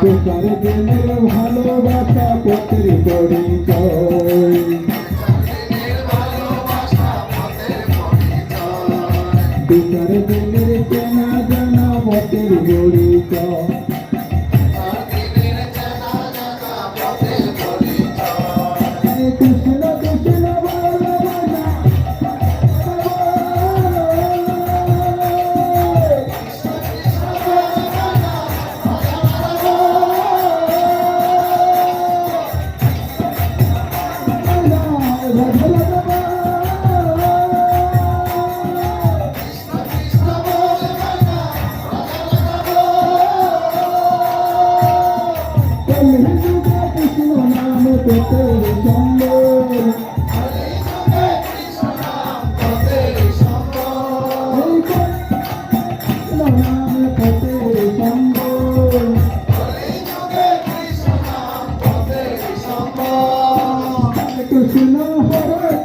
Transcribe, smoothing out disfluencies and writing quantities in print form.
বেকার দিনের ভালোবাসা পথের পরিচয়। বেকার দিনের চেনা জানা পথের পরিচয়। Krishna Krishna Krishna Hare